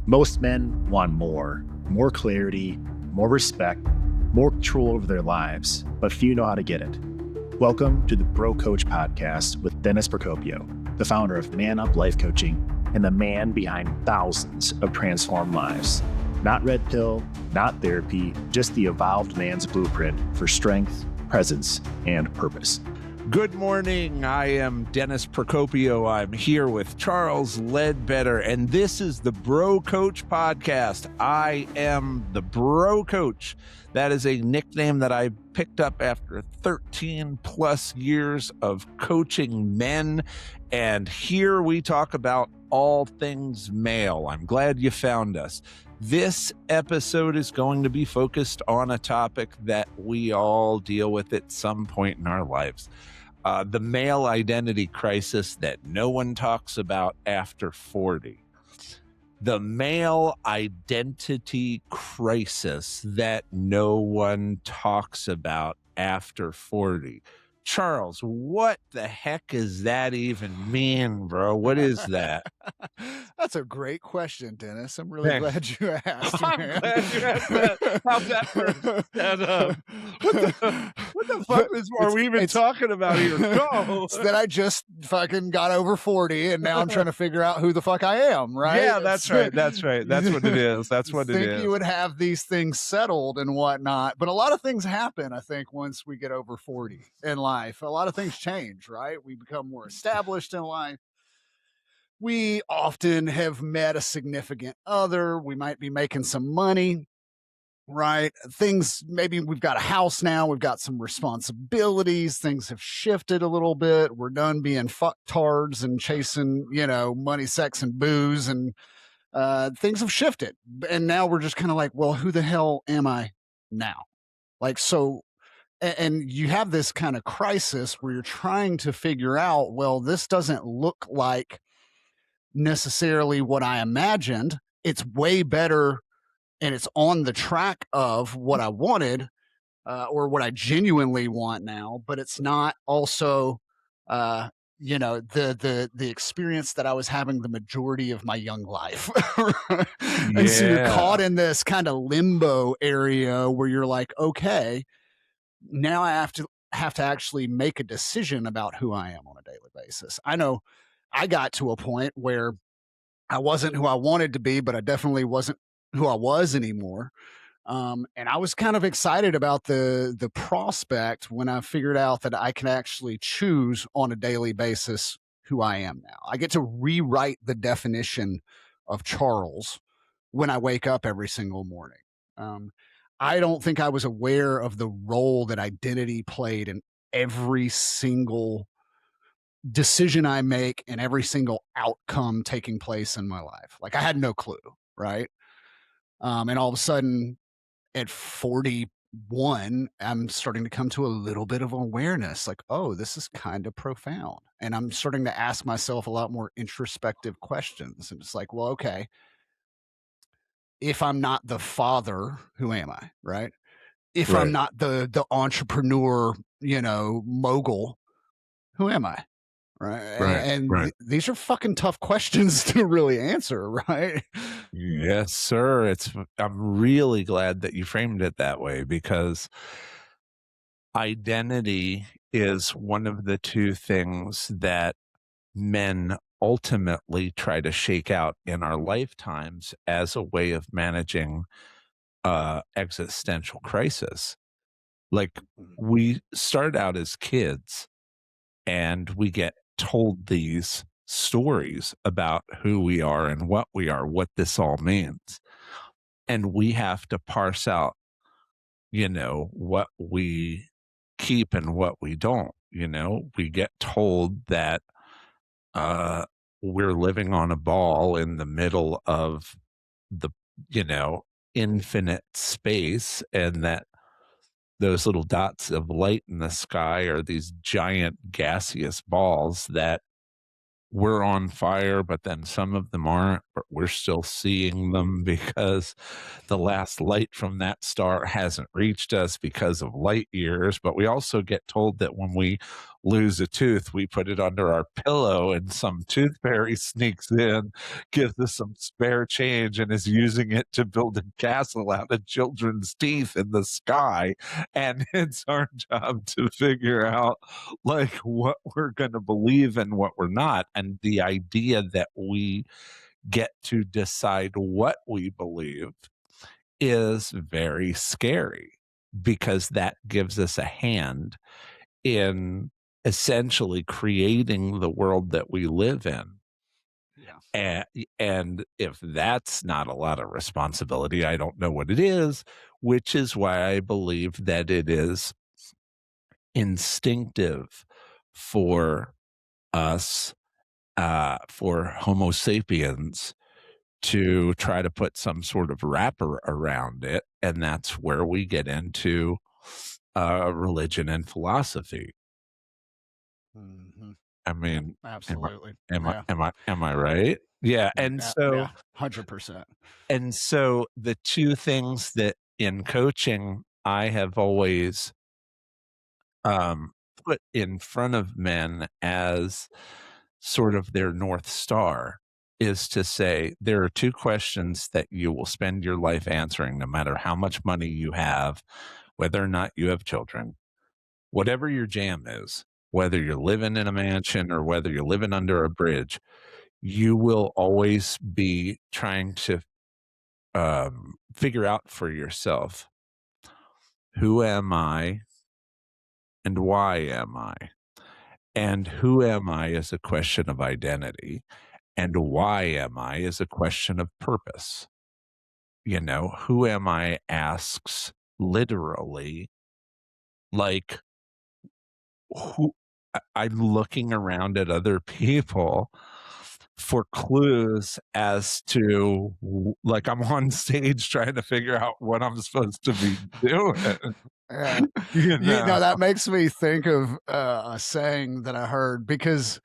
Most men want more clarity, more respect, more control over their lives, but few know how to get it. Welcome to the Bro Coach Podcast with Dennis Procopio, the founder of Man Up Life Coaching and the man behind thousands of transformed lives. Not red pill, not therapy, just the evolved man's blueprint for strength, presence, and purpose. Good morning. I am Dennis Procopio. I'm here with Charles Ledbetter, and this is the Bro Coach Podcast. I am the Bro Coach. That is a nickname that I picked up after 13 plus years of coaching men. And here we talk about all things male. I'm glad you found us. This episode is going to be focused on a topic that we all deal with at some point in our lives. The male identity crisis that no one talks about after 40. The male identity crisis that no one talks about after 40. Charles, what the heck does that even mean, bro? What is that? That's a great question, Dennis. I'm really glad you asked. I'm glad you asked that. How's that for what the fuck are we even talking about here? Go. It's that I just fucking got over 40 and now I'm trying to figure out who the fuck I am, right? Yeah, that's right. That's right. That's what it is. That's what it is. I think you would have these things settled and whatnot, but a lot of things happen, I think, once we get over 40 in life. A lot of things change, right? We become more established in life. We often have met a significant other. We might be making some money, right? Things, maybe we've got a house now. We've got some responsibilities. Things have shifted a little bit. We're done being fucktards and chasing, money, sex, and booze. And things have shifted. And now we're just kind of like, well, who the hell am I now? And you have this kind of crisis where you're trying to figure out, well, this doesn't look like necessarily what I imagined. It's way better and it's on the track of what I wanted or what I genuinely want now, but it's not also, the experience that I was having the majority of my young life. And so you're caught in this kind of limbo area where you're like, okay, now I have to actually make a decision about who I am on a daily basis. I know I got to a point where I wasn't who I wanted to be, but I definitely wasn't who I was anymore. And I was kind of excited about the prospect when I figured out that I can actually choose on a daily basis who I am now. I get to rewrite the definition of Charles when I wake up every single morning. I don't think I was aware of the role that identity played in every single decision I make and every single outcome taking place in my life. Like I had no clue, right? And all of a sudden at 41, I'm starting to come to a little bit of awareness like, oh, this is kind of profound. And I'm starting to ask myself a lot more introspective questions. And it's like, well, okay, if I'm not the father, who am I, right? If I'm not the entrepreneur, mogul, who am I, right? These are fucking tough questions to really answer, right? Yes, sir. I'm really glad that you framed it that way because identity is one of the two things that men ultimately try to shake out in our lifetimes as a way of managing existential crisis. Like we start out as kids and we get told these stories about who we are and what we are, what this all means. And we have to parse out, what we keep and what we don't. We get told that we're living on a ball in the middle of the, infinite space, and that those little dots of light in the sky are these giant gaseous balls that we're on fire, but then some of them aren't, but we're still seeing them because the last light from that star hasn't reached us because of light years. But we also get told that when we lose a tooth, we put it under our pillow, and some tooth fairy sneaks in, gives us some spare change, and is using it to build a castle out of children's teeth in the sky. And it's our job to figure out like what we're going to believe and what we're not. And the idea that we get to decide what we believe is very scary, because that gives us a hand in essentially creating the world that we live in. Yeah. And if that's not a lot of responsibility, I don't know what it is, which is why I believe that it is instinctive for us, for Homo sapiens, to try to put some sort of wrapper around it. And that's where we get into religion and philosophy. Mm-hmm. I mean, Absolutely. am I right? Yeah. And so 100%. And so the two things that in coaching I have always put in front of men as sort of their North Star is to say, there are two questions that you will spend your life answering, no matter how much money you have, whether or not you have children, whatever your jam is, whether you're living in a mansion or whether you're living under a bridge, you will always be trying to figure out for yourself, who am I and why am I? And who am I is a question of identity, and why am I is a question of purpose. You know, who am I asks literally, like, who I'm looking around at other people for clues as to, like, I'm on stage trying to figure out what I'm supposed to be doing. Yeah. You know? That makes me think of a saying that I heard, because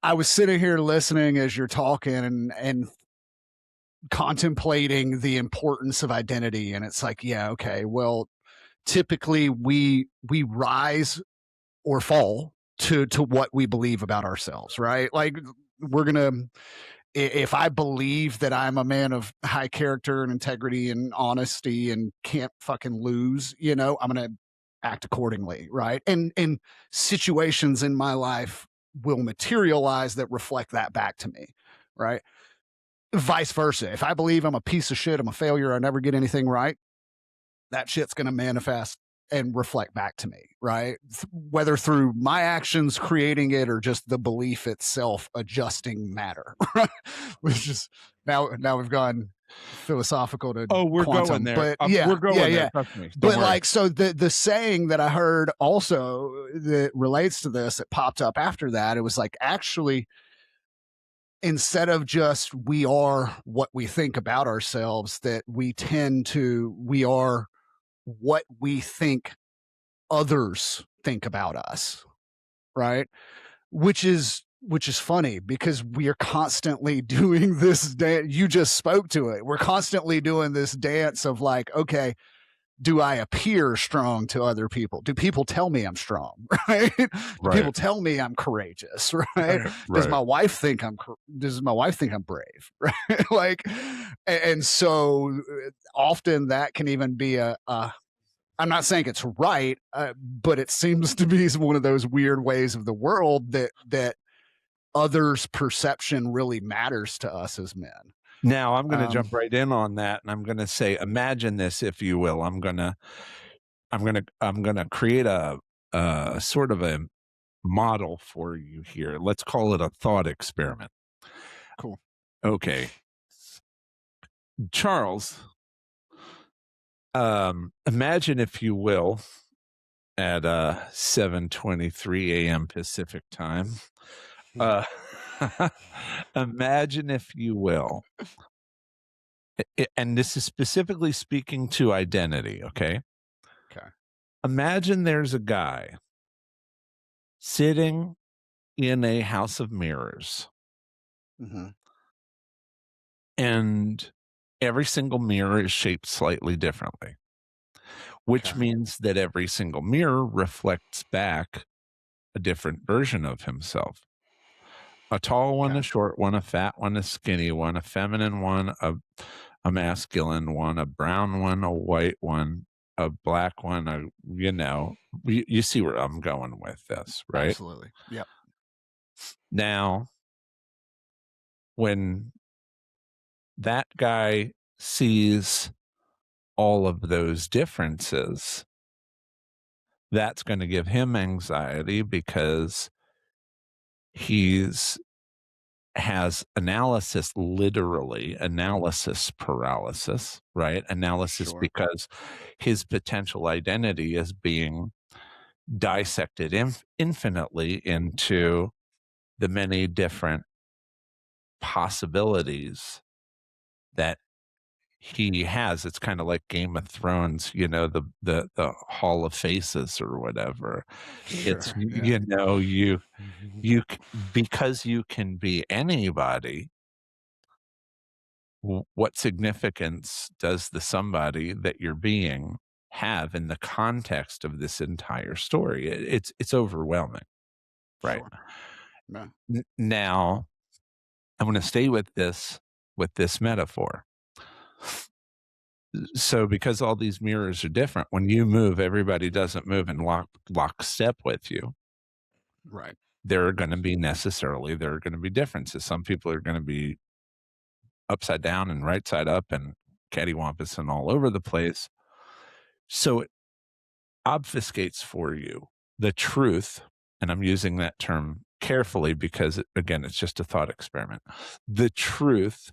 I was sitting here listening as you're talking and contemplating the importance of identity. And it's like, yeah, okay, well, typically we rise or fall to what we believe about ourselves, right? Like, we're gonna, if I believe that I'm a man of high character and integrity and honesty and can't fucking lose, I'm gonna act accordingly, right? And situations in my life will materialize that reflect that back to me, right? Vice versa. If I believe I'm a piece of shit, I'm a failure, I never get anything right, that shit's going to manifest and reflect back to me, right? Whether through my actions creating it or just the belief itself adjusting matter, which is now we've gone philosophical to we're quantum, going there. but We're going there. Trust me. Don't worry. Like, so the saying that I heard also that relates to this, that popped up after that, it was like, actually, instead of just we are what we think about ourselves, that we are what we think others think about us, right? Which is funny, because we are constantly doing this dance. You just spoke to it. We're constantly doing this dance of like, okay, do I appear strong to other people? Do people tell me I'm strong? Right? Do people tell me I'm courageous? Right? Does my wife think I'm brave? Right? Like, and so often that can even be I'm not saying it's right, but it seems to be one of those weird ways of the world that others' perception really matters to us as men. Now I'm going to jump right in on that, and I'm going to say, imagine this, if you will. I'm going to create a sort of a model for you here. Let's call it a thought experiment. Cool. Okay. Charles, imagine, if you will, at 7:23 a.m. Pacific time. Imagine, if you will, and this is specifically speaking to identity, okay? Okay. Imagine there's a guy sitting in a house of mirrors. Mm-hmm. And every single mirror is shaped slightly differently, which means that every single mirror reflects back a different version of himself. A tall one, a short one, a fat one, a skinny one, a feminine one, a masculine one, a brown one, a white one, a black one, you see where I'm going with this, right? Absolutely. Yep. Now, when that guy sees all of those differences, that's going to give him anxiety because has literally analysis paralysis, right? Analysis because his potential identity is being dissected infinitely into the many different possibilities that he has. It's kind of like Game of Thrones, the Hall of Faces or whatever. It's because you can be anybody. What significance does the somebody that you're being have in the context of this entire story? It's overwhelming, right? Yeah. Now, I'm going to stay with this metaphor. So because all these mirrors are different, when you move, everybody doesn't move in lockstep with you. Right. There are going to be differences. Some people are going to be upside down and right side up and cattywampus and all over the place. So it obfuscates for you the truth, and I'm using that term carefully because, again, it's just a thought experiment. The truth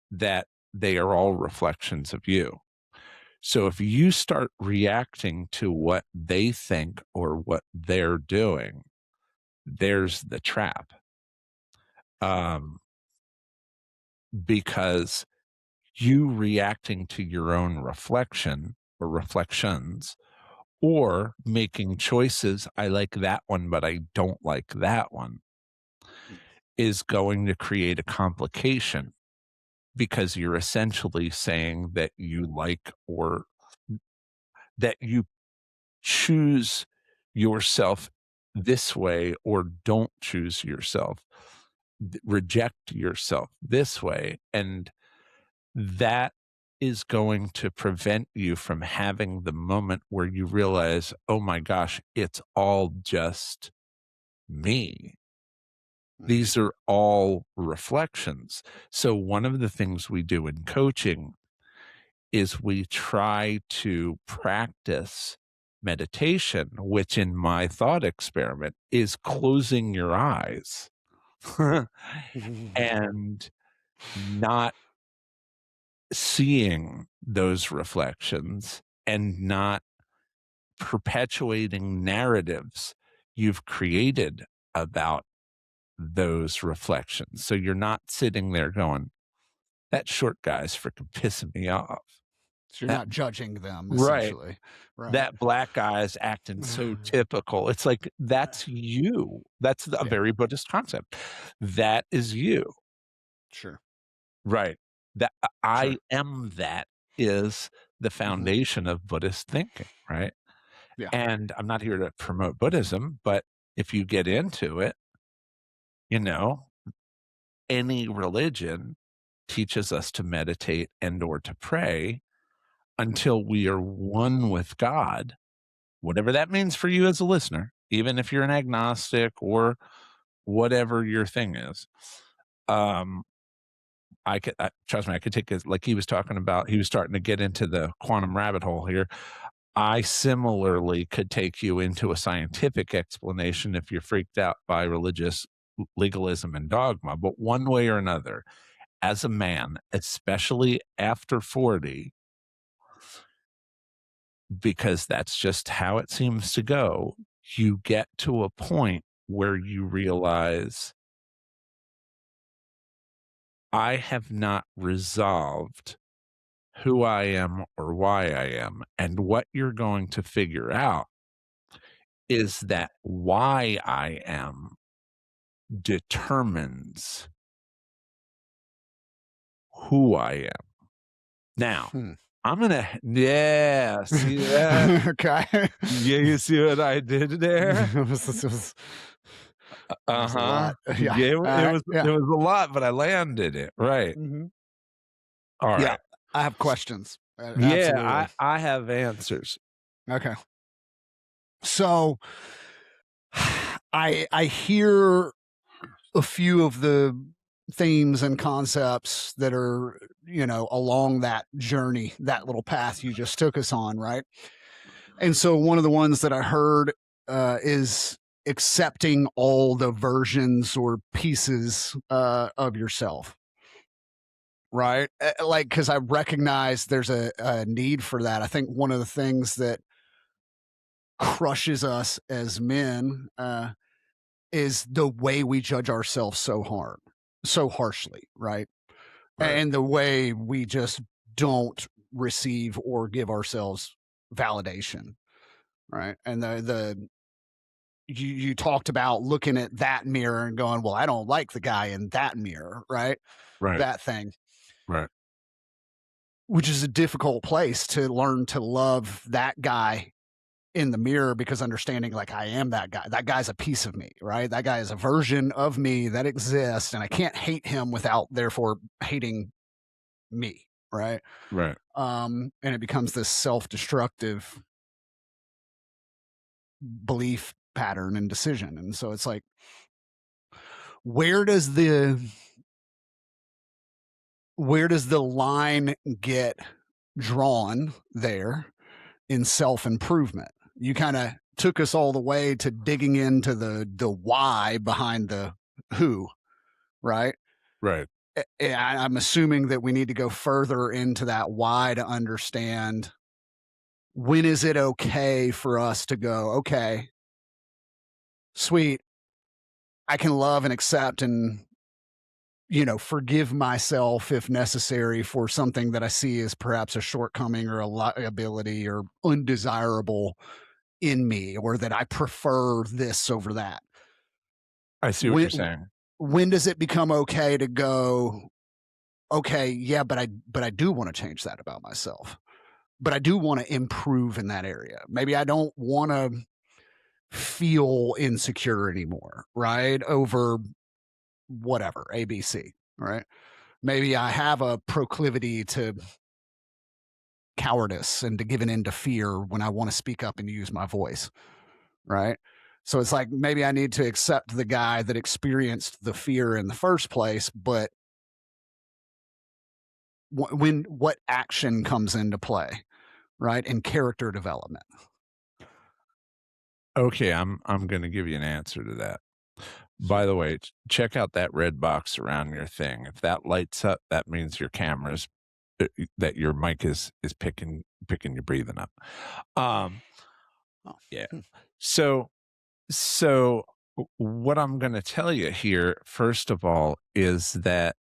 that they are all reflections of you. So if you start reacting to what they think or what they're doing, there's the trap. Because you reacting to your own reflection or reflections or making choices, I like that one, but I don't like that one, is going to create a complication because you're essentially saying that you like or that you choose yourself this way or don't choose yourself, reject yourself this way. And that is going to prevent you from having the moment where you realize, oh my gosh, it's all just me. These are all reflections. So one of the things we do in coaching is we try to practice meditation, which in my thought experiment is closing your eyes and not seeing those reflections and not perpetuating narratives you've created about those reflections. So you're not sitting there going, that short guy's freaking pissing me off. So you're not judging them, Right. essentially. Right. That black guy's acting so typical. It's like, that's you. That's a very Buddhist concept. That is you. Sure. Right. That I am that is the foundation of Buddhist thinking, right? Yeah. And I'm not here to promote Buddhism, but if you get into it, any religion teaches us to meditate and or to pray until we are one with God, whatever that means for you as a listener, even if you're an agnostic or whatever your thing is. Trust me, I could take it like he was talking about. He was starting to get into the quantum rabbit hole here. I similarly could take you into a scientific explanation if you're freaked out by religious legalism and dogma. But one way or another, as a man, especially after 40, because that's just how it seems to go, you get to a point where you realize, I have not resolved who I am or why I am. And what you're going to figure out is that why I am determines who I am. Now, I'm going to, yeah, see that? Okay. Yeah, you see what I did there? It was a Uh-huh. lot. Yeah. Yeah, it Yeah. was a lot, but I landed it. Right. Mhm. All right. Yeah. I have questions. Yeah, Absolutely. I have answers. Okay. So I hear a few of the themes and concepts that are, along that journey, that little path you just took us on, right? And so one of the ones that I heard is accepting all the versions or pieces of yourself, right? Like, because I recognize there's a need for that. I think one of the things that crushes us as men is the way we judge ourselves so harshly, right? Right. And the way we just don't receive or give ourselves validation, right? And you talked about looking at that mirror and going, well, I don't like the guy in that mirror, right? Right. That thing. Right. Which is a difficult place to learn to love that guy in the mirror, because understanding like I am that guy's a piece of me, right? That guy is a version of me that exists, and I can't hate him without therefore hating me, right? Right. And it becomes this self-destructive belief pattern and decision. And so it's like, where does the line get drawn there in self-improvement? You kind of took us all the way to digging into the why behind the who, right? Right. I'm assuming that we need to go further into that why to understand, when is it okay for us to go, okay, sweet, I can love and accept and, forgive myself if necessary for something that I see as perhaps a shortcoming or a liability or undesirable in me, or that I prefer this over that. I see what you're saying. When does it become okay to go, okay, yeah, but I do want to change that about myself, but I do want to improve in that area. Maybe I don't want to feel insecure anymore, right? Over whatever, ABC, right? Maybe I have a proclivity to cowardice and to giving in to fear when I want to speak up and use my voice, right? So it's like, maybe I need to accept the guy that experienced the fear in the first place, but what action comes into play, right? And character development. Okay, I'm going to give you an answer to that. By the way, check out that red box around your thing. If that lights up, that means your camera's that your mic is picking your breathing up. Yeah. So what I'm going to tell you here, first of all, is that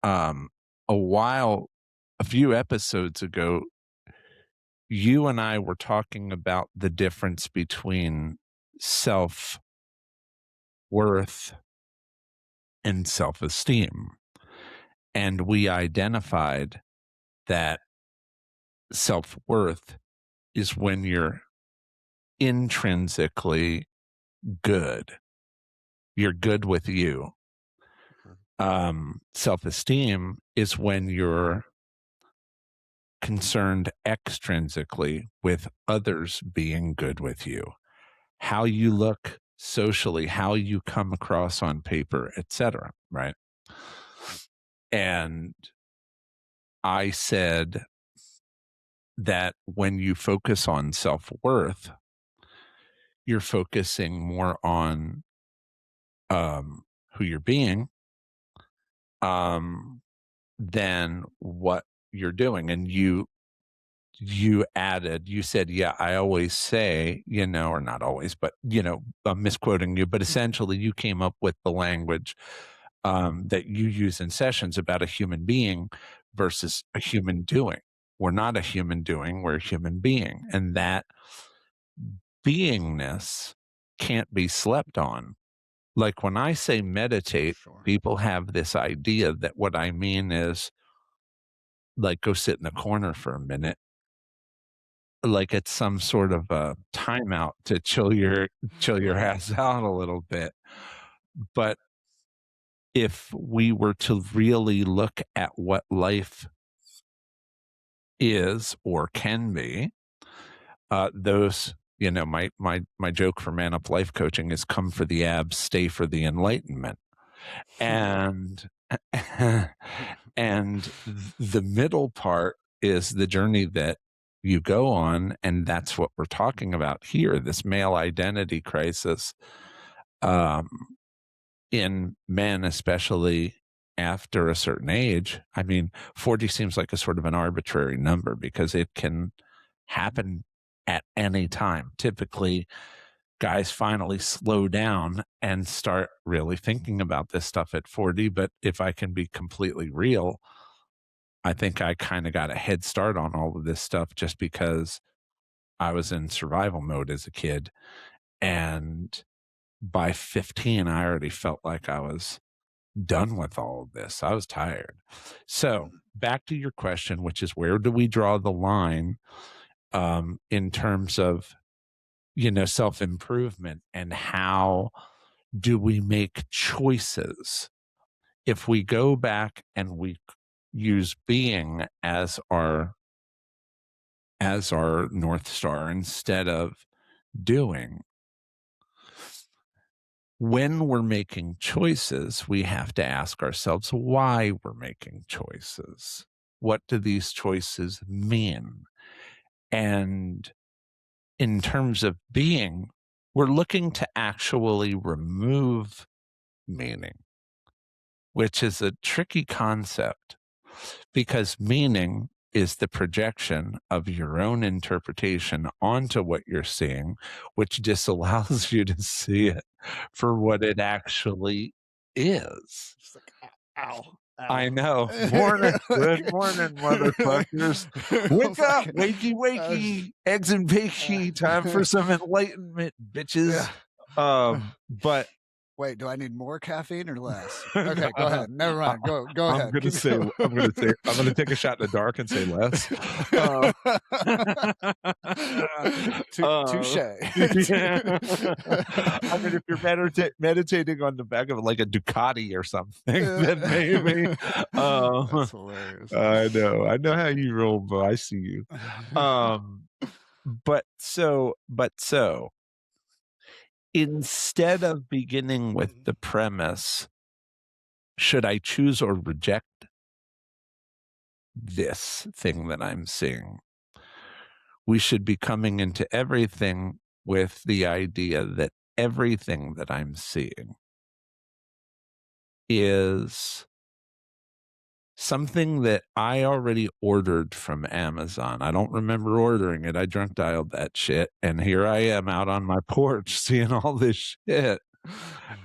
a few episodes ago, you and I were talking about the difference between self-worth and self-esteem. And we identified that self-worth is when you're intrinsically good. You're good with you. Self-esteem is when you're concerned extrinsically with others being good with you, how you look socially, how you come across on paper, etc. Right? And I said that when you focus on self-worth, you're focusing more on who you're being than what you're doing. And you said, yeah, I always say, or not always, but, I'm misquoting you, but essentially you came up with the language that you use in sessions about a human being versus a human doing. We're not a human doing, we're a human being. And that beingness can't be slept on. Like when I say meditate, people have this idea that what I mean is like go sit in a corner for a minute, like it's some sort of a timeout to chill your ass out a little bit. But if we were to really look at what life is or can be, those, you know, my joke for Man Up Life Coaching is come for the abs, stay for the enlightenment. And and the middle part is the journey that you go on, and that's what we're talking about here, this male identity crisis in men, especially after a certain age. I mean, 40 seems like a sort of an arbitrary number because it can happen at any time. Typically, guys finally slow down and start really thinking about this stuff at 40. But if I can be completely real, I think I kind of got a head start on all of this stuff just because I was in survival mode as a kid. And by 15, I already felt like I was done with all of this. I was tired. So back to your question, which is where do we draw the line in terms of, you know, self-improvement, and how do we make choices? If we go back and we use being as our North Star instead of doing, when we're making choices, we have to ask ourselves why we're making choices. What do these choices mean? And in terms of being, we're looking to actually remove meaning, which is a tricky concept because meaning is the projection of your own interpretation onto what you're seeing, which disallows you to see it for what it actually is. Just like, ow. I know. Morning. Good morning, motherfuckers. Wake up. Wakey, wakey. Eggs and bakey. Time for some enlightenment, bitches. Yeah. But wait, do I need more caffeine or less? Okay, go ahead. Never mind. Go ahead. I'm gonna take a shot in the dark and say less. Touche. I mean, if you're meditating on the back of like a Ducati or something, then maybe. That's hilarious. I know how you roll, but I see you. But so instead of beginning with the premise, should I choose or reject this thing that I'm seeing? We should be coming into everything with the idea that everything that I'm seeing is something that I already ordered from Amazon. I don't remember ordering it. I drunk dialed that shit. And here I am out on my porch seeing all this shit.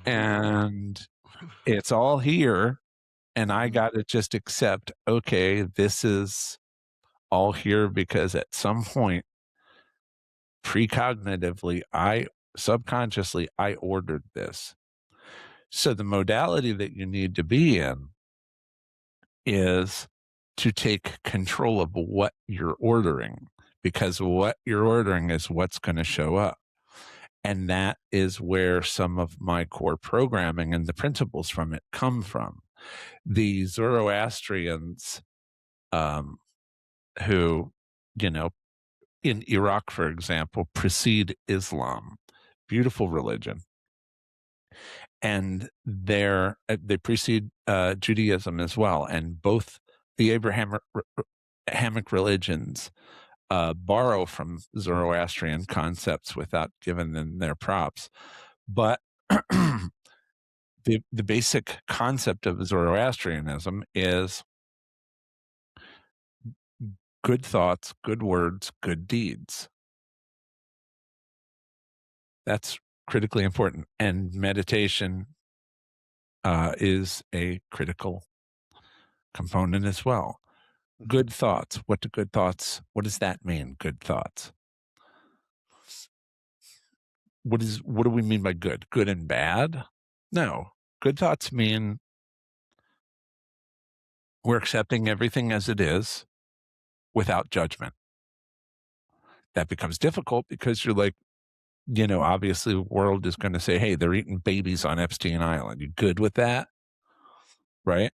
And it's all here. And I got to just accept, okay, this is all here because at some point, precognitively, subconsciously, I ordered this. So the modality that you need to be in is to take control of what you're ordering, because what you're ordering is what's going to show up. And that is where some of my core programming and the principles from it come from. The Zoroastrians, who, you know, in Iraq, for example, precede Islam, beautiful religion. And they precede Judaism as well. And both the Abrahamic religions borrow from Zoroastrian concepts without giving them their props. But the basic concept of Zoroastrianism is good thoughts, good words, good deeds. That's critically important. And meditation is a critical component as well. Good thoughts. What does that mean? Good thoughts. What do we mean by good? Good and bad? No. Good thoughts mean We're accepting everything as it is without judgment. That becomes difficult because you're like, obviously the world is going to say, hey, they're eating babies on Epstein Island. You good with that? Right?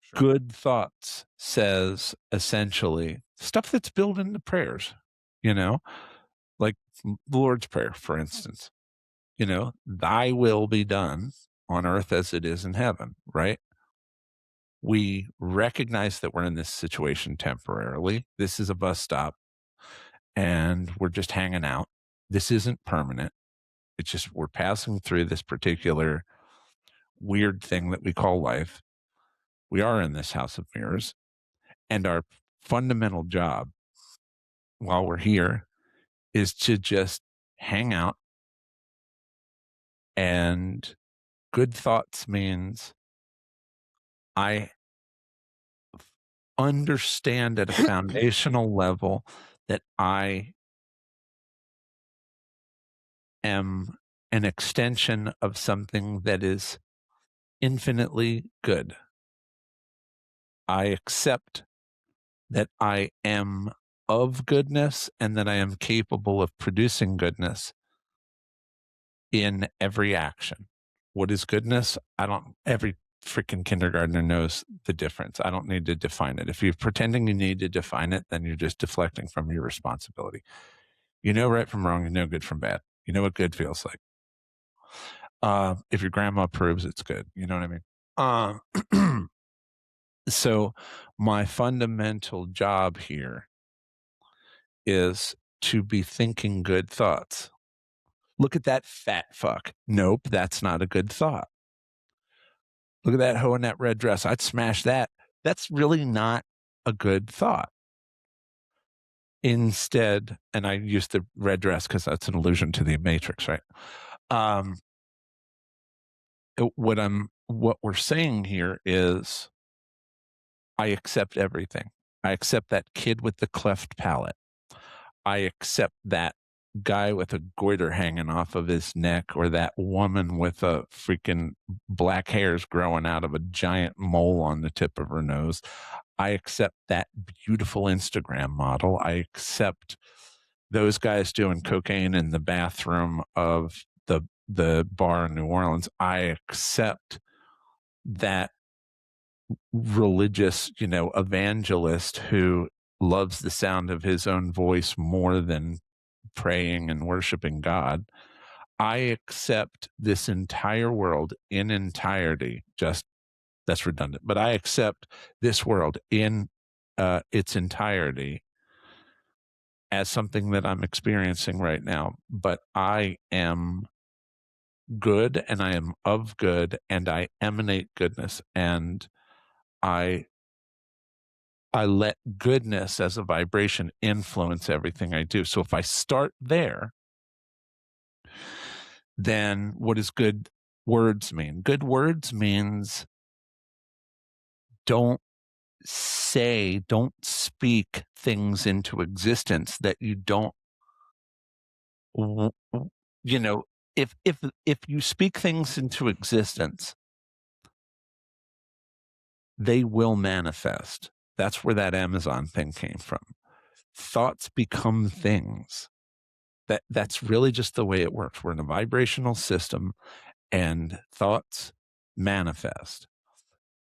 Sure. Good thoughts says essentially stuff that's built into prayers, like the Lord's Prayer, for instance, thy will be done on earth as it is in heaven, right? We recognize that we're in this situation temporarily. This is a bus stop and we're just hanging out. This isn't permanent. It's just we're passing through this particular weird thing that we call life. We are in this house of mirrors, and our fundamental job while we're here is to just hang out. And good thoughts means I understand at a foundational level that I am an extension of something that is infinitely good. I accept that I am of goodness and that I am capable of producing goodness in every action. What is goodness? Every freaking kindergartner knows the difference. I don't need to define it. If you're pretending you need to define it, then you're just deflecting from your responsibility. You know right from wrong, you know good from bad. You know what good feels like. If your grandma approves, it's good. You know what I mean? So my fundamental job here is to be thinking good thoughts. Look at that fat fuck. Nope, that's not a good thought. Look at that hoe in that red dress. I'd smash that. That's really not a good thought. Instead, and I use the red dress because that's an allusion to the Matrix, right? What we're saying here is I accept everything. I accept that kid with the cleft palate. I accept that guy with a goiter hanging off of his neck, or that woman with a freaking black hairs growing out of a giant mole on the tip of her nose. I accept that beautiful Instagram model. I accept those guys doing cocaine in the bathroom of the bar in New Orleans. I accept that religious, evangelist who loves the sound of his own voice more than praying and worshiping God. I accept this entire world in entirety. That's redundant, but I accept this world in its entirety as something that I'm experiencing right now. But I am good, and I am of good, and I emanate goodness, and I let goodness as a vibration influence everything I do. So if I start there, then what does good words mean? Good words means don't speak things into existence that you don't, if you speak things into existence, they will manifest. That's where that Amazon thing came from. Thoughts become things. That's really just the way it works. We're in a vibrational system, and thoughts manifest.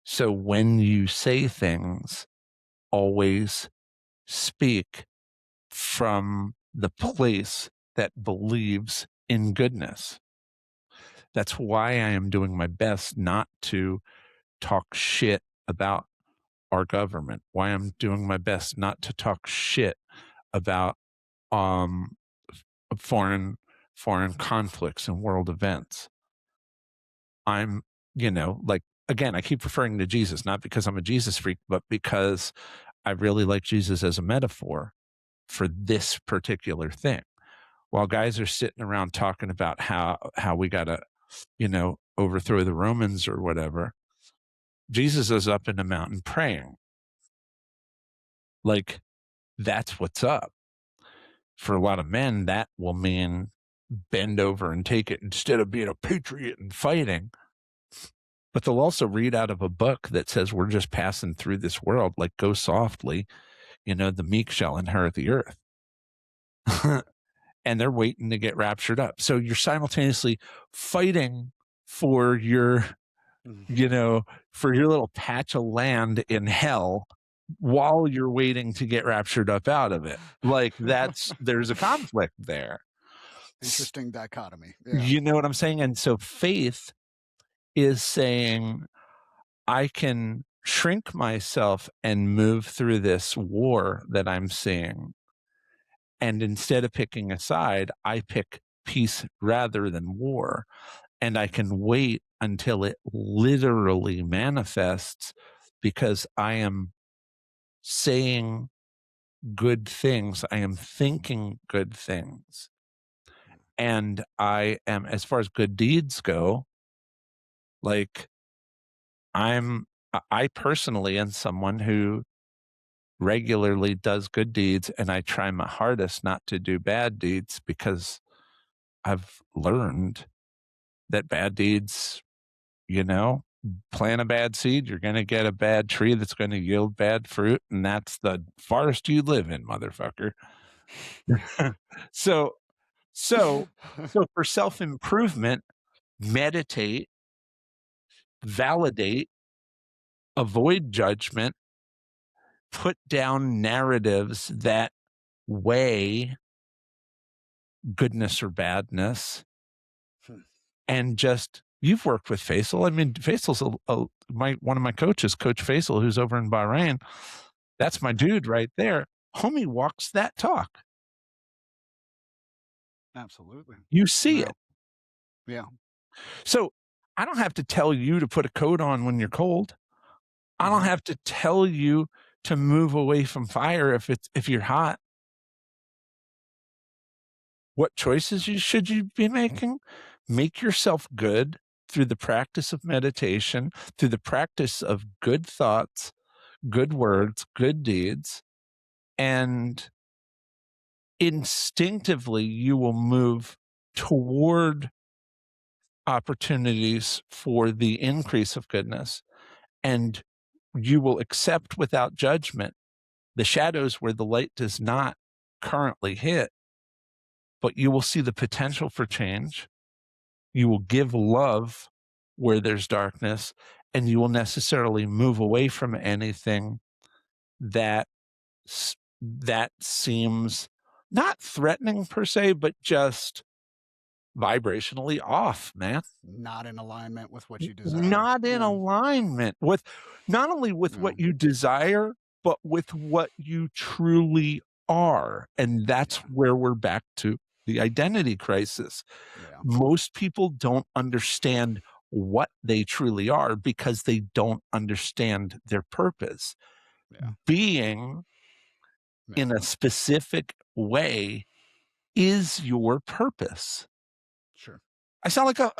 So when you say things, always speak from the place that believes in goodness. That's why I am doing my best not to talk shit about our government, why I'm doing my best not to talk shit about foreign conflicts and world events. I'm, again, I keep referring to Jesus, not because I'm a Jesus freak, but because I really like Jesus as a metaphor for this particular thing. While guys are sitting around talking about how we got to, overthrow the Romans or whatever, Jesus is up in the mountain praying. Like, that's what's up. For a lot of men, that will mean bend over and take it instead of being a patriot and fighting. but they'll also read out of a book that says we're just passing through this world, like go softly, the meek shall inherit the earth. And they're waiting to get raptured up. So you're simultaneously fighting for your, for your little patch of land in hell while you're waiting to get raptured up out of it. Like there's a conflict there. Interesting dichotomy. Yeah. You know what I'm saying? And so faith is saying, I can shrink myself and move through this war that I'm seeing. And instead of picking a side, I pick peace rather than war. And I can wait until it literally manifests, because I am saying good things. I am thinking good things. And I am, as far as good deeds go, like I personally am someone who regularly does good deeds, and I try my hardest not to do bad deeds, because I've learned that bad deeds, plant a bad seed, you're going to get a bad tree that's going to yield bad fruit. And that's the forest you live in, motherfucker. So for self-improvement, meditate, validate, avoid judgment, put down narratives that weigh goodness or badness, and just, you've worked with Faisal. I mean, Faisal's one of my coaches, Coach Faisal, who's over in Bahrain. That's my dude right there. Homie walks that talk. Absolutely. You see it. Yeah. So I don't have to tell you to put a coat on when you're cold. I don't have to tell you to move away from fire if you're hot. What choices should you be making? Make yourself good through the practice of meditation, through the practice of good thoughts, good words, good deeds, and instinctively you will move toward opportunities for the increase of goodness, and you will accept without judgment the shadows where the light does not currently hit, but you will see the potential for change. You will give love where there's darkness, and you will necessarily move away from anything that seems not threatening per se, but just vibrationally off, man. Not in alignment with what you desire. Not in alignment with, not only with what you desire, but with what you truly are. And that's where we're back to the identity crisis. Most people don't understand what they truly are because they don't understand their purpose. Being in a specific way is your purpose. Sure. I sound like a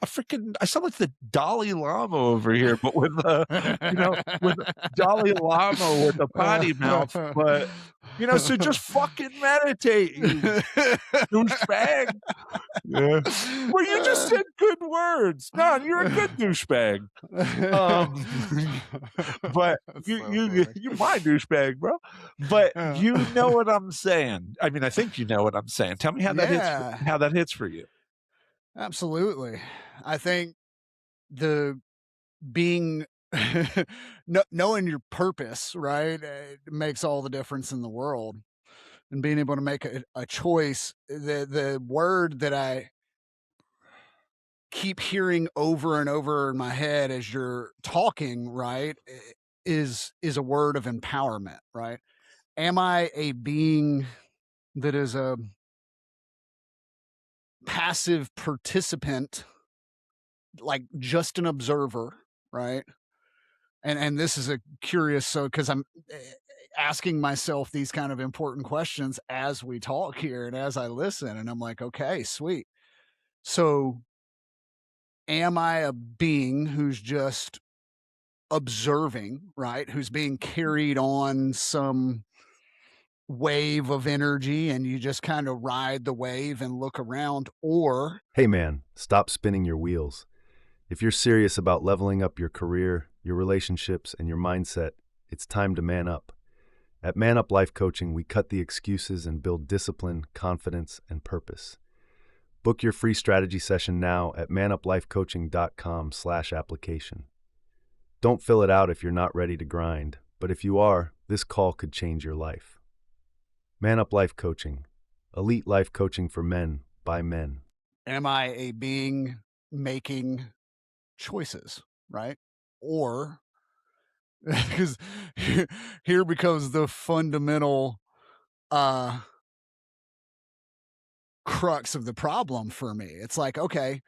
freaking, I sound like the Dalai Lama over here, but with with Dalai Lama with a potty mouth. But, so just fucking meditate, you douchebag. Yeah. Well, you just said good words. No, you're a good douchebag. But you're my douchebag, bro. But you know what I'm saying. I mean, I think you know what I'm saying. Tell me how that hits for you. Absolutely. I think the being knowing your purpose, right, it makes all the difference in the world. And being able to make a choice, the word that I keep hearing over and over in my head as you're talking, right, is a word of empowerment, right? Am I a being that is a passive participant, like just an observer, right? And this is a curious, so because I'm asking myself these kind of important questions as we talk here and as I listen, and I'm like, okay, sweet. So am I a being who's just observing, right? Who's being carried on some wave of energy and you just kind of ride the wave and look around? Or, hey man, stop spinning your wheels. If you're serious about leveling up your career, your relationships, and your mindset, it's time to man up. At Man Up Life Coaching, we cut the excuses and build discipline, confidence, and purpose. Book your free strategy session now at manuplifecoaching.com/application. Don't fill it out if you're not ready to grind, but if you are, this call could change your life. Man Up Life Coaching, elite life coaching for men by men. Am I a being making choices, right? Or because here becomes the fundamental crux of the problem for me. It's like, okay,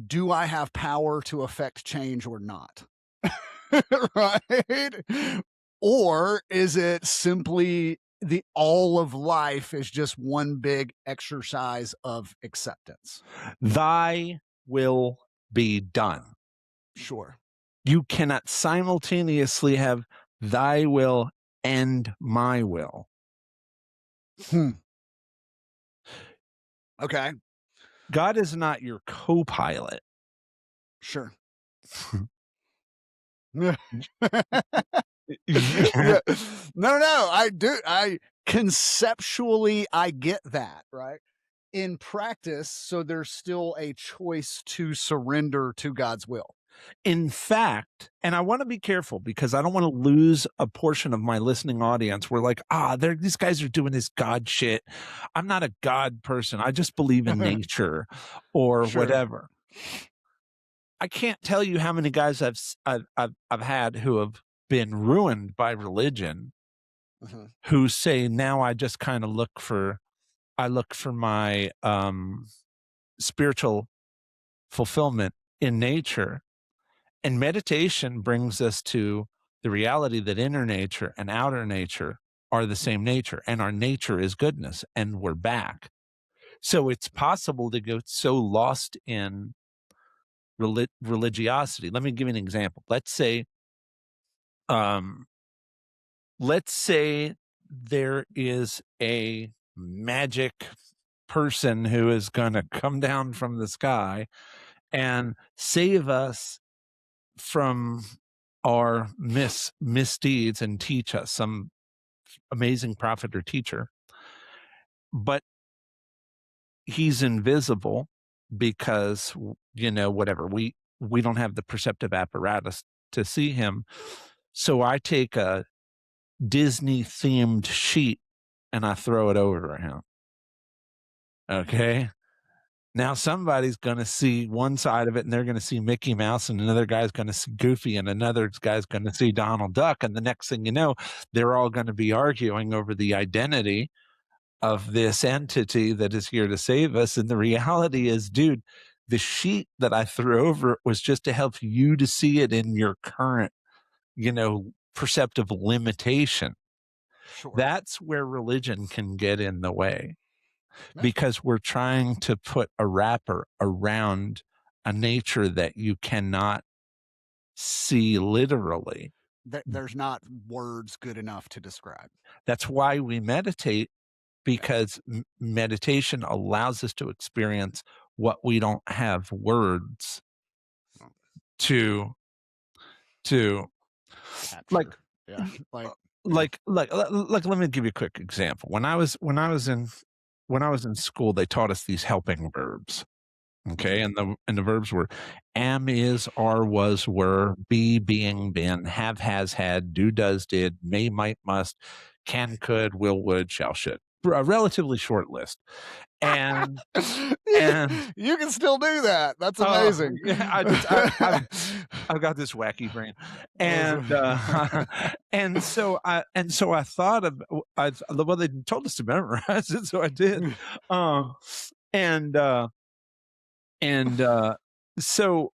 do I have power to affect change or not? Right? Or is it simply the all of life is just one big exercise of acceptance? Thy will be done. Sure. You cannot simultaneously have thy will and my will. Okay. God is not your co-pilot. Sure. Yeah. Yeah. No, I do. Conceptually, I get that, right? In practice, so there's still a choice to surrender to God's will. In fact, and I want to be careful because I don't want to lose a portion of my listening audience. We're like, these guys are doing this God shit. I'm not a God person. I just believe in nature or whatever. I can't tell you how many guys I've had who have been ruined by religion, who say now I just kind of look for my spiritual fulfillment in nature. And meditation brings us to the reality that inner nature and outer nature are the same nature, and our nature is goodness, and we're back. So it's possible to get so lost in religiosity. Let me give you an example. Let's say there is a magic person who is going to come down from the sky and save us from our misdeeds and teach us, some amazing prophet or teacher. But he's invisible because, whatever, we don't have the perceptive apparatus to see him. So I take a Disney themed sheet and I throw it over him. Okay. Now somebody's going to see one side of it and they're going to see Mickey Mouse, and another guy's going to see Goofy, and another guy's going to see Donald Duck. And the next thing you know, they're all going to be arguing over the identity of this entity that is here to save us. And the reality is, dude, the sheet that I threw over it was just to help you to see it in your current, perceptive limitation. Sure. That's where religion can get in the way. Because we're trying to put a wrapper around a nature that you cannot see literally. There's not words good enough to describe. That's why we meditate, because meditation allows us to experience what we don't have words to capture. Like, let me give you a quick example. When I was in school, they taught us these helping verbs. Okay. And the verbs were am, is, are, was, were, be, being, been, have, has, had, do, does, did, may, might, must, can, could, will, would, shall, should. A relatively short list. And you can still do that. That's amazing. I've got this wacky brain. And so I thought of, they told us to memorize it, so I did. So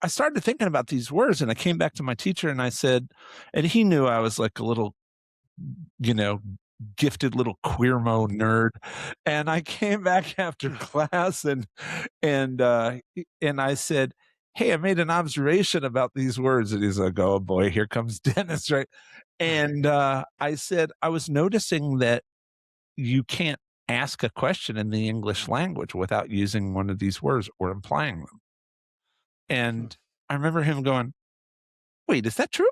I started thinking about these words, and I came back to my teacher and I said, and he knew I was like a little, gifted little queermo nerd. And I came back after class and I said, hey, I made an observation about these words. And he's like, oh boy, here comes Dennis, right? And I said, I was noticing that you can't ask a question in the English language without using one of these words or implying them. And I remember him going, wait, is that true?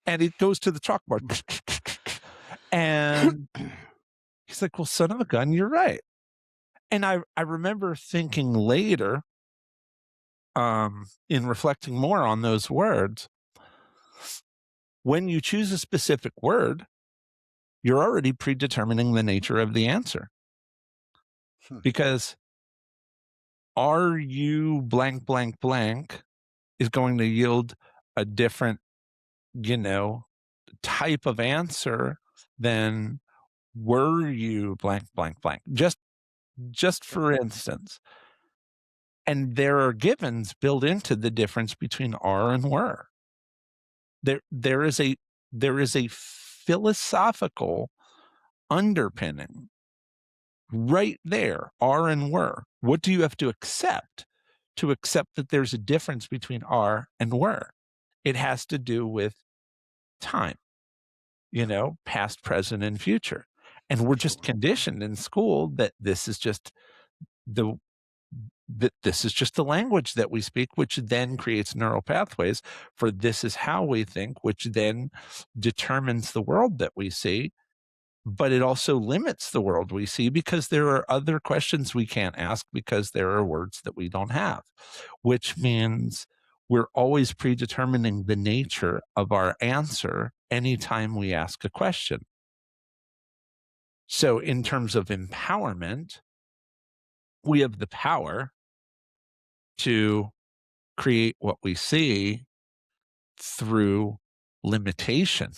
And he goes to the chalkboard and he's like, well, son of a gun, you're right. And I remember thinking later, in reflecting more on those words, when you choose a specific word, you're already predetermining the nature of the answer. Because are you blank, blank, blank is going to yield a different, type of answer than were you blank, blank, blank. Just for instance. And there are givens built into the difference between are and were. There is a philosophical underpinning right there, are and were. What do you have to accept that there's a difference between are and were? It has to do with time, past, present, and future. And we're just conditioned in school that this is just the language that we speak, which then creates neural pathways for this is how we think, which then determines the world that we see. But it also limits the world we see because there are other questions we can't ask because there are words that we don't have, which means we're always predetermining the nature of our answer anytime we ask a question. So in terms of empowerment, we have the power to create what we see through limitation.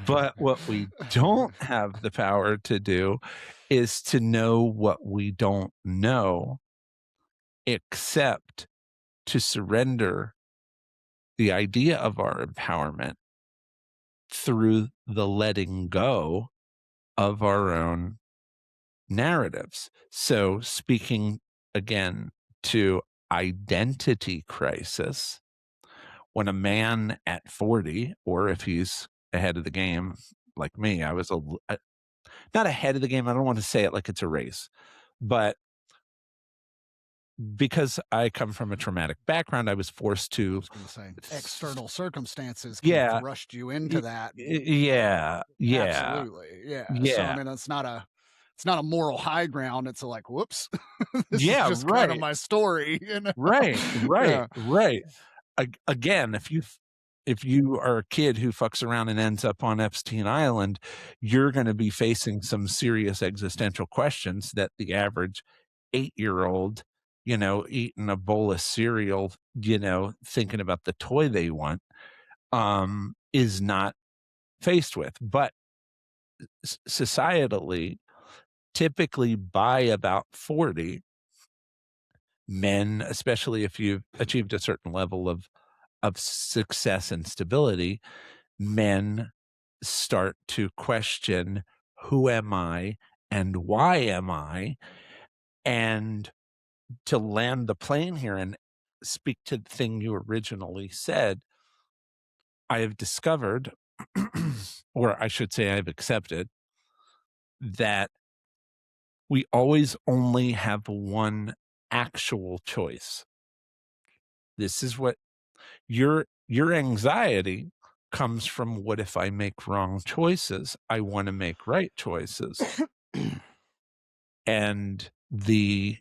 But what we don't have the power to do is to know what we don't know, except to surrender the idea of our empowerment through the letting go of our own narratives. So speaking again to identity crisis, when a man at 40, or if he's ahead of the game like me, I was not ahead of the game. I don't want to say it like it's a race, but because I come from a traumatic background, I was forced to. I was going to say external circumstances rushed you into that. Yeah. Absolutely. Yeah. So I mean, it's not a moral high ground. It's like, whoops, this is just kind of my story. Right. Again, if you are a kid who fucks around and ends up on Epstein Island, you're going to be facing some serious existential questions that the average 8-year-old, eating a bowl of cereal, thinking about the toy they want, is not faced with. But societally, typically by about 40, men, especially if you've achieved a certain level of success and stability, men start to question, who am I and why am I? And to land the plane here and speak to the thing you originally said, I have discovered, or I should say I've accepted, that we always only have one actual choice. This is what your anxiety comes from. What if I make wrong choices? I want to make right choices. And the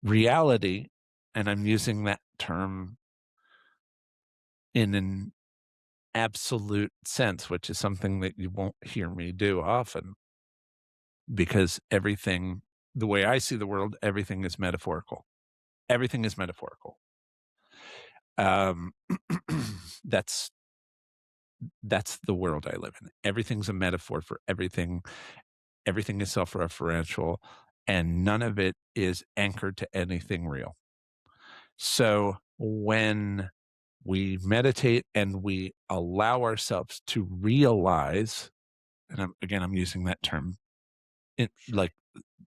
reality, and I'm using that term in an absolute sense, which is something that you won't hear me do often, because everything, the way I see the world, everything is metaphorical. Everything is metaphorical. That's the world I live in. Everything's a metaphor for everything. Everything is self-referential, and none of it is anchored to anything real. So when we meditate and we allow ourselves to realize, and I'm using that term like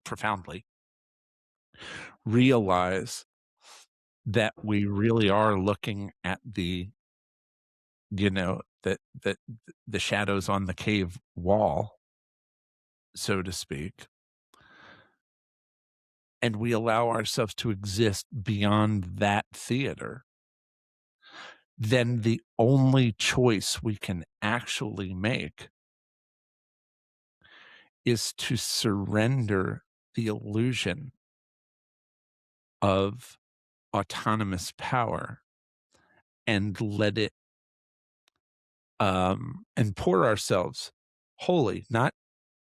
profoundly, realize that we really are looking at the shadows on the cave wall, so to speak, and we allow ourselves to exist beyond that theater, then the only choice we can actually make is to surrender the illusion of autonomous power and let it and pour ourselves wholly, not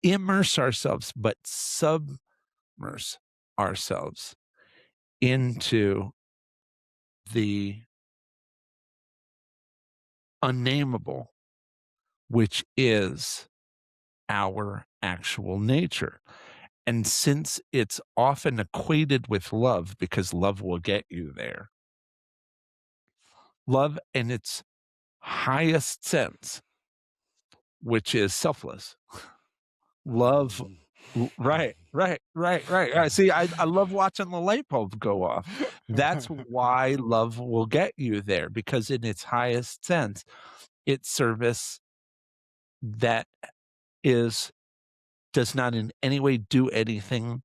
immerse ourselves, but submerse ourselves into the unnameable, which is our actual nature. And since it's often equated with love, because love will get you there, love in its highest sense, which is selfless. Love, right. See, I love watching the light bulb go off. That's why love will get you there, because in its highest sense, it's service that does not in any way do anything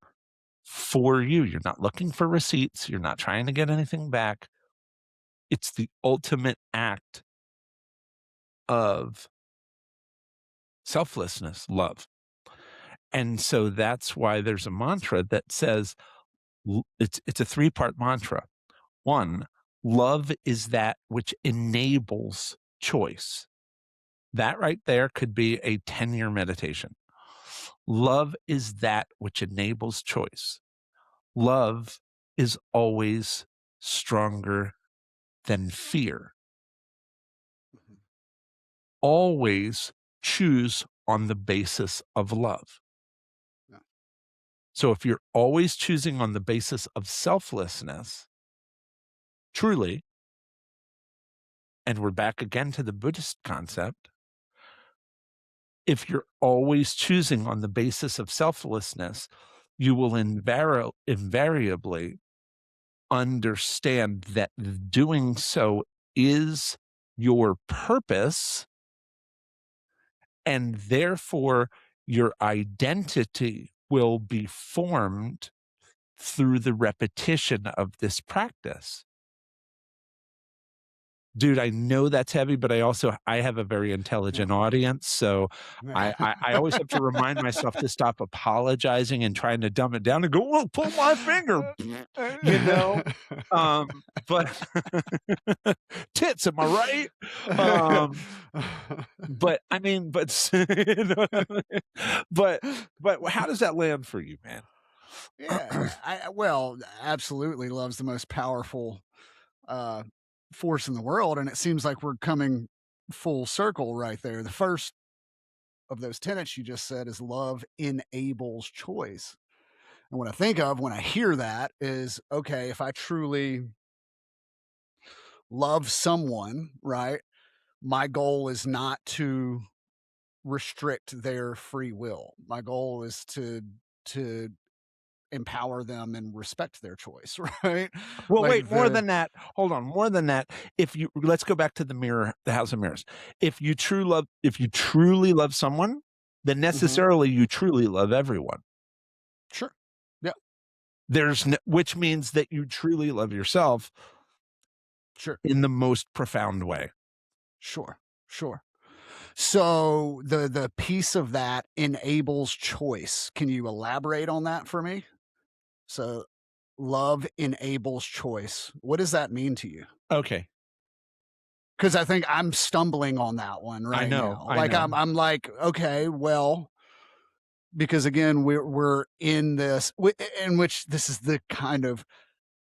for you. You're not looking for receipts. You're not trying to get anything back. It's the ultimate act of selflessness, love. And so that's why there's a mantra that says, it's a 3-part mantra. 1, love is that which enables choice. That right there could be a 10-year meditation. Love is that which enables choice. Love is always stronger than fear. Always choose on the basis of love. Yeah. So if you're always choosing on the basis of selflessness, truly, and we're back again to the Buddhist concept, if you're always choosing on the basis of selflessness, you will invariably understand that doing so is your purpose, and therefore your identity will be formed through the repetition of this practice. Dude, I know that's heavy, but I have a very intelligent audience, so I always have to remind myself to stop apologizing and trying to dumb it down and go, "Well, pull my finger," you know. But tits, am I right? But I mean, but you know what I mean? But how does that land for you, man? Yeah, well, absolutely, love's the most powerful force in the world, and it seems like we're coming full circle right there. The first of those tenets you just said is love enables choice. And what I think of when I hear that is, okay, if I truly love someone, right, my goal is not to restrict their free will. My goal is to empower them and respect their choice, right? Well, Like wait, more than that. Hold on, more than that. Let's go back to the House of Mirrors. If you truly love someone, then necessarily you truly love everyone. Sure. Yeah. Which means that you truly love yourself. Sure. In the most profound way. Sure. So the piece of that enables choice. Can you elaborate on that for me? So love enables choice. What does that mean to you? Okay. Because I think I'm stumbling on that one right now. I'm like, okay, well, because again, we're in this, in which this is the kind of,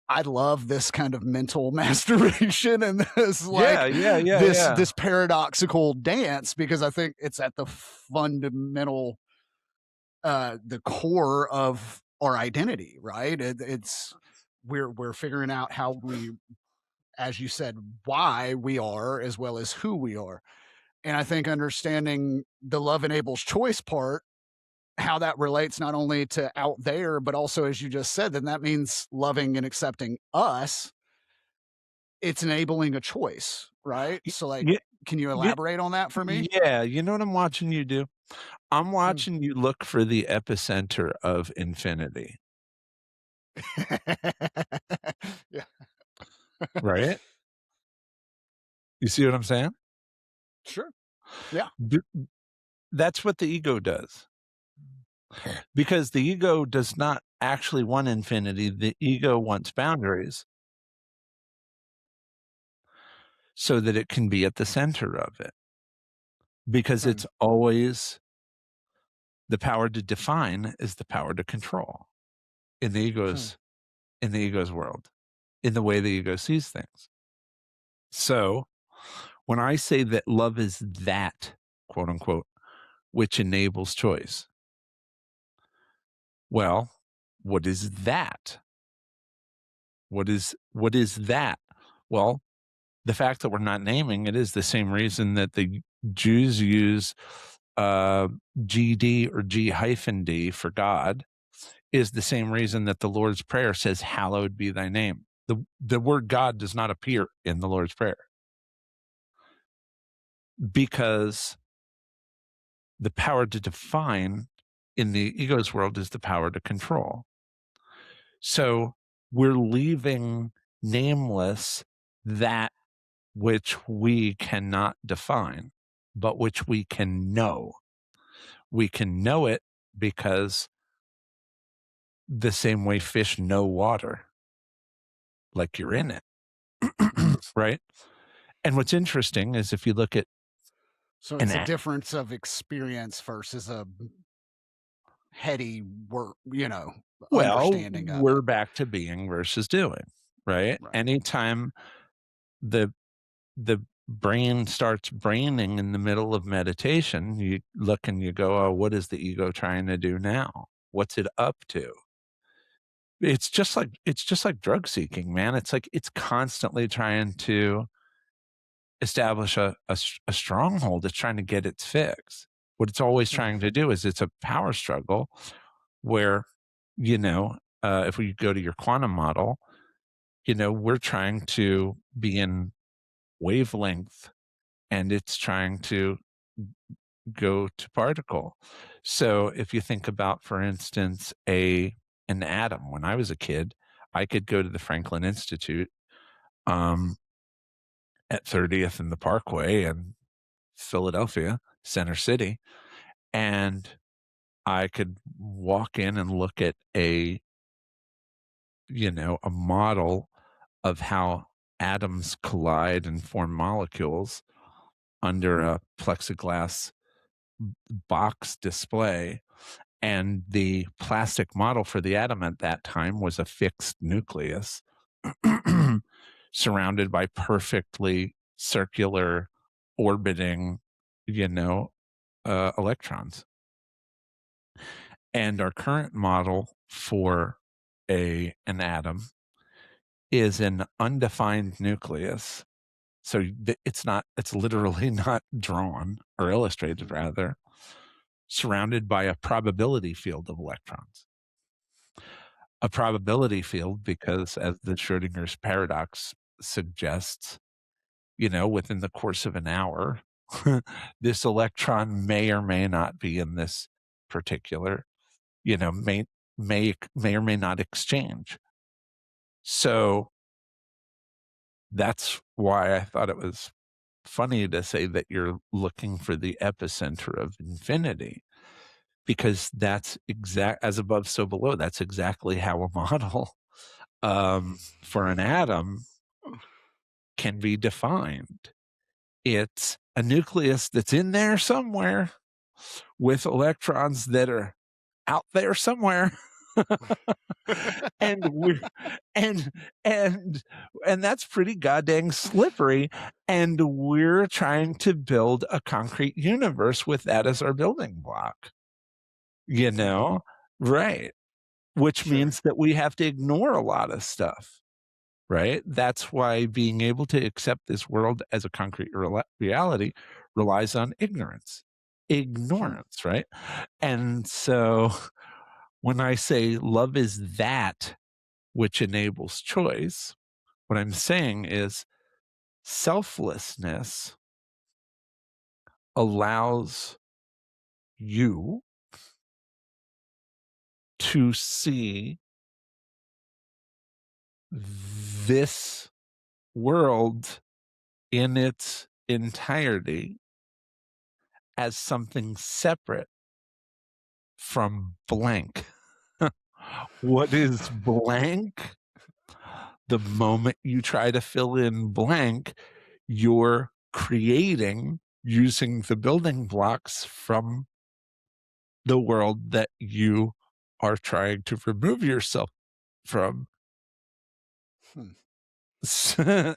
I love this kind of mental masturbation and this this paradoxical dance, because I think it's at the fundamental, the core of our identity, right? It's we're figuring out how we, as you said, why we are as well as who we are. And I think understanding the love enables choice part, how that relates not only to out there, but also, as you just said, then that means loving and accepting us. It's enabling a choice, right? So like, Can you elaborate on that for me? Yeah, you know what I'm watching you do? I'm watching you look for the epicenter of infinity, Yeah. right? You see what I'm saying? Sure. Yeah. B That's what the ego does. Because the ego does not actually want infinity, the ego wants boundaries so that it can be at the center of it. Because Hmm. it's always the power to define is the power to control in the Hmm. ego's world, in the way the ego sees things. So when I say that love is that, quote unquote, which enables choice, well, what is that? What is that? Well, the fact that we're not naming it is the same reason that the Jews use GD or G hyphen D for God, is the same reason that the Lord's Prayer says, hallowed be thy name. The word God does not appear in the Lord's Prayer because the power to define in the ego's world is the power to control. So we're leaving nameless that which we cannot define, but which we can know. We can know it because the same way fish know water, like you're in it, right? And what's interesting is if you look at So an it's a difference of experience versus a heady work, well, understanding of we're it. back to being versus doing, right? Right. Anytime the the brain starts braining in the middle of meditation, you look and you go, oh, what is the ego trying to do now? What's it up to? It's just like drug seeking, man. It's like it's constantly trying to establish a stronghold. It's trying to get its fix. What it's always trying to do is it's a power struggle where, if we go to your quantum model, we're trying to be in wavelength and it's trying to go to particle. So if you think about, for instance, an atom, when I was a kid, I could go to the Franklin Institute at 30th and the Parkway in Philadelphia, Center City, and I could walk in and look at a model of how atoms collide and form molecules under a plexiglass box display. And the plastic model for the atom at that time was a fixed nucleus surrounded by perfectly circular orbiting, electrons. And our current model for an atom is an undefined nucleus. So it's literally not drawn or illustrated, rather, surrounded by a probability field of electrons. A probability field because, as the Schrodinger's paradox suggests, within the course of an hour, this electron may or may not be in this particular, may or may not exchange. So that's why I thought it was funny to say that you're looking for the epicenter of infinity, because that's as above, so below. That's exactly how a model for an atom can be defined. It's a nucleus that's in there somewhere with electrons that are out there somewhere. and we're and and and that's pretty goddamn slippery, and we're trying to build a concrete universe with that as our building block, right? Which Sure. means that we have to ignore a lot of stuff, right? That's why being able to accept this world as a concrete reality relies on ignorance, right? And so when I say love is that which enables choice, what I'm saying is selflessness allows you to see this world in its entirety as something separate from blank. What is blank? The moment you try to fill in blank, you're creating using the building blocks from the world that you are trying to remove yourself from. So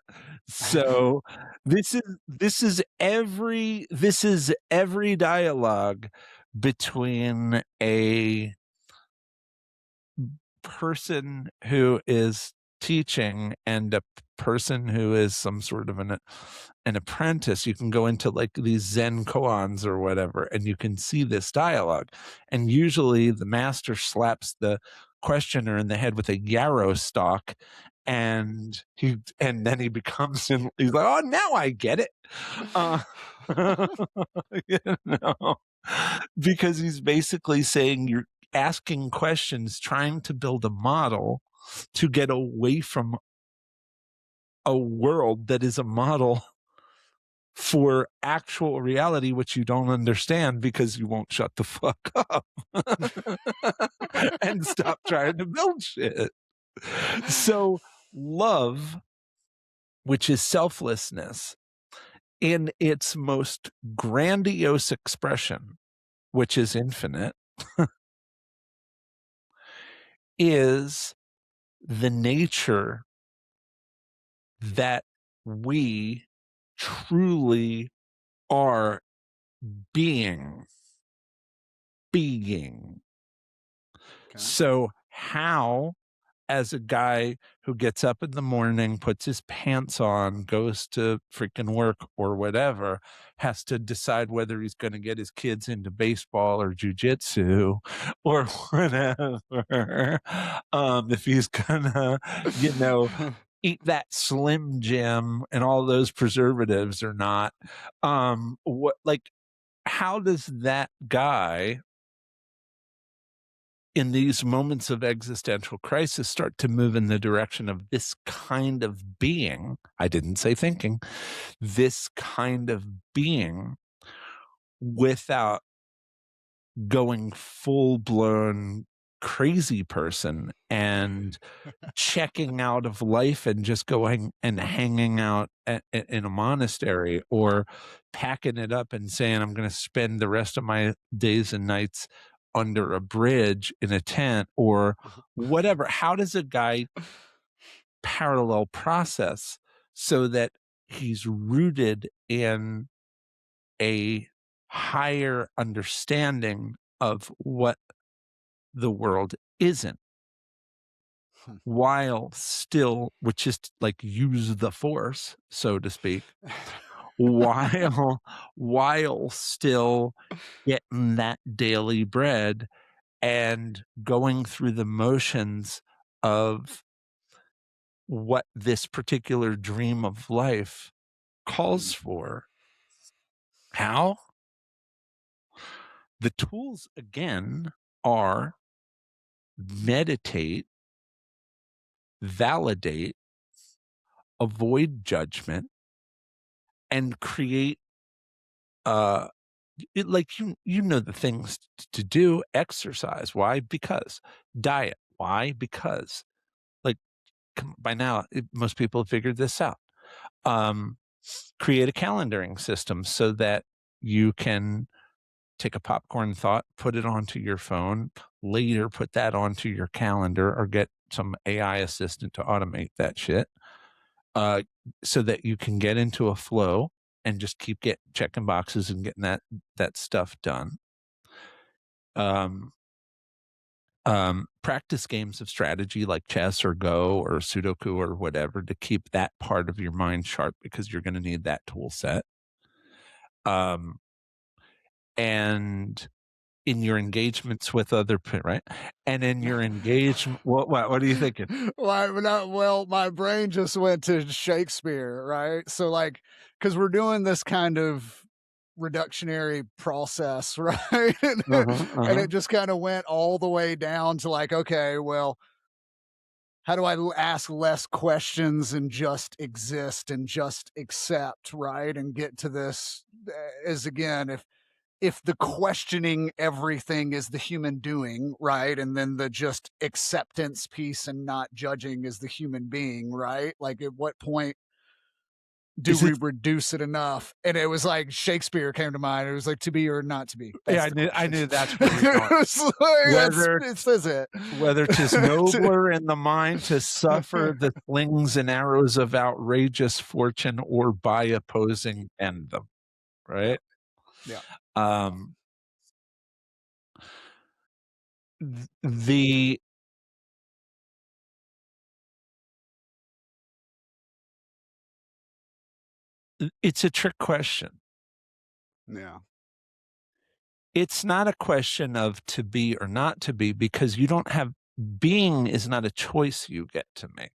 this is every dialogue between a person who is teaching and a person who is some sort of an apprentice. You can go into like these Zen koans or whatever, and you can see this dialogue. And usually the master slaps the questioner in the head with a yarrow stalk, and then he becomes he's like, oh, now I get it. You know, because he's basically saying you're asking questions, trying to build a model to get away from a world that is a model for actual reality, which you don't understand because you won't shut the fuck up and stop trying to build shit. So love, which is selflessness in its most grandiose expression, which is infinite, is the nature that we truly are being. Okay. So how, as a guy who gets up in the morning, puts his pants on, goes to freaking work or whatever, has to decide whether he's going to get his kids into baseball or jujitsu or whatever, if he's gonna, eat that Slim Jim and all those preservatives or not, how does that guy in these moments of existential crisis start to move in the direction of this kind of being? I didn't say thinking, this kind of being, without going full-blown crazy person and checking out of life and just going and hanging out in a monastery, or packing it up and saying, I'm going to spend the rest of my days and nights under a bridge in a tent or whatever? How does a guy parallel process so that he's rooted in a higher understanding of what the world isn't, while still, which is like use the force, so to speak, while still getting that daily bread and going through the motions of what this particular dream of life calls for? How? The tools, again, are meditate, validate, avoid judgment, and create the things to do. Exercise. Why? Because. Diet. Why? Because. By now, most people have figured this out. Create a calendaring system so that you can take a popcorn thought, put it onto your phone, later put that onto your calendar, or get some AI assistant to automate that shit, so that you can get into a flow and just keep checking boxes and getting that stuff done. Practice games of strategy like chess or Go or Sudoku or whatever to keep that part of your mind sharp, because you're going to need that tool set. And in your engagements with other, right? And in your engagement, what are you thinking? Well, my brain just went to Shakespeare, right? So because we're doing this kind of reductionary process, right? And it just kind of went all the way down to like, okay, well, how do I ask less questions and just exist and just accept, right? And get to this as, again, if the questioning everything is the human doing, right? And then the just acceptance piece and not judging is the human being, right? Like, at what point do we reduce it enough? And it was like Shakespeare came to mind. It was like, to be or not to be. That's I knew that's where you're going. It says it. Whether 'tis nobler in the mind to suffer the slings and arrows of outrageous fortune, or by opposing end them, right? Yeah. It's a trick question. Yeah. It's not a question of to be or not to be, because you don't have, being is not a choice you get to make.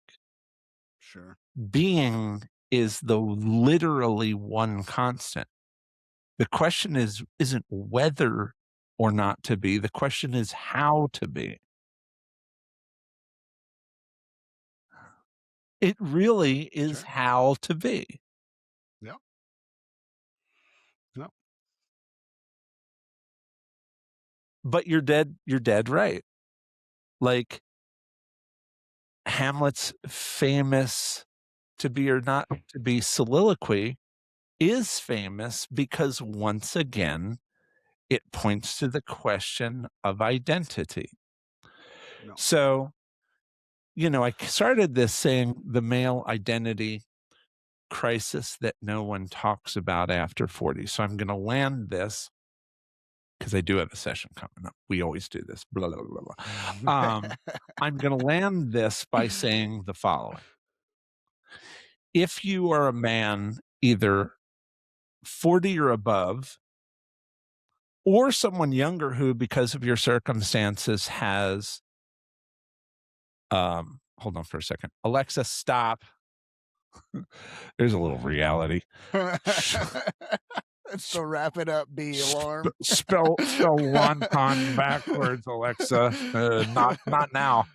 Sure. Being is the literally one constant. The question isn't whether or not to be. The question is how to be. It really is how to be. Yeah. Yeah. But you're dead right. Like, Hamlet's famous to be or not to be soliloquy is famous because, once again, it points to the question of identity. No. So, I started this saying the male identity crisis that no one talks about after 40. So I'm going to land this, because I do have a session coming up. We always do this. Blah, blah, blah, blah. I'm going to land this by saying the following. If you are a man either 40 or above, or someone younger who, because of your circumstances, has hold on for a second. Alexa, stop. There's a little reality. It's the wrap it up B alarm. Spell wonton backwards, Alexa. Not now.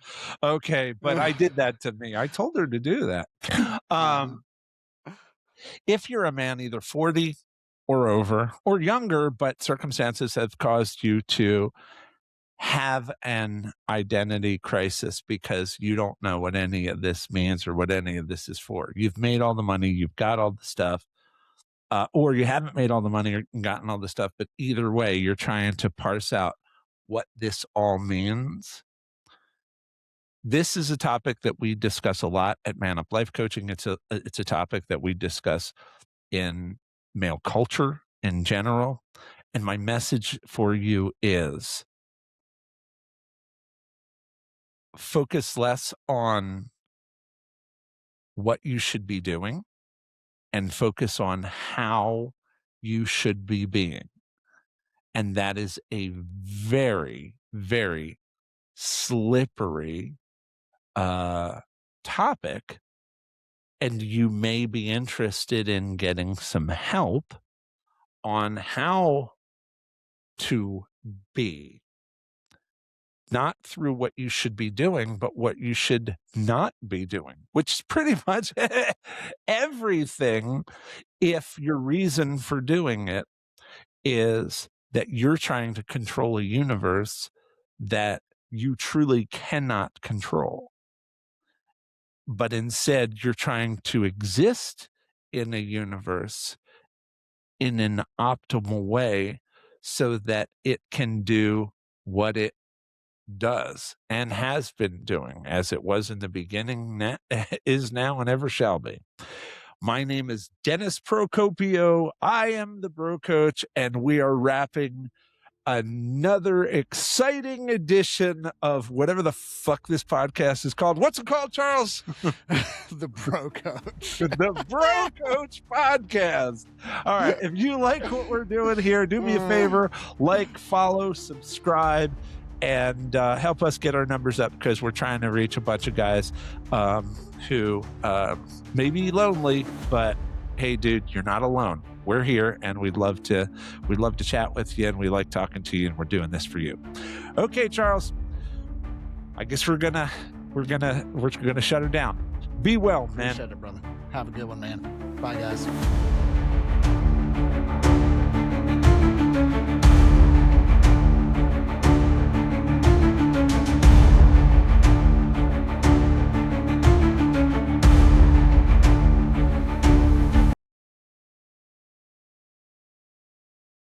Okay, but I did that to me. I told her to do that. If you're a man either 40 or over, or younger, but circumstances have caused you to have an identity crisis because you don't know what any of this means or what any of this is for. You've made all the money, you've got all the stuff, or you haven't made all the money or gotten all the stuff, but either way, you're trying to parse out what this all means. This is a topic that we discuss a lot at Man Up Life Coaching. It's a topic that we discuss in male culture in general. And my message for you is, focus less on what you should be doing and focus on how you should be being. And that is a very, very slippery topic. And you may be interested in getting some help on how to be. Not through what you should be doing, but what you should not be doing, which is pretty much everything, if your reason for doing it is that you're trying to control a universe that you truly cannot control. But instead, you're trying to exist in a universe in an optimal way so that it can do what it does and has been doing, as it was in the beginning, is now, and ever shall be. My name is Dennis Procopio. I am the Bro Coach, and we are wrapping another exciting edition of whatever the fuck this podcast is called. What's it called, Charles? The Bro Coach. The Bro Coach podcast. All right. If you like what we're doing here, do me a favor, like, follow, subscribe, and help us get our numbers up, because we're trying to reach a bunch of guys who may be lonely, but hey, dude, you're not alone. we're here, and we'd love to chat with you, and we like talking to you, and we're doing this for you. Okay, Charles, I guess we're gonna shut her down. Be well, man. Appreciate it, brother. Have a good one, man. Bye, guys.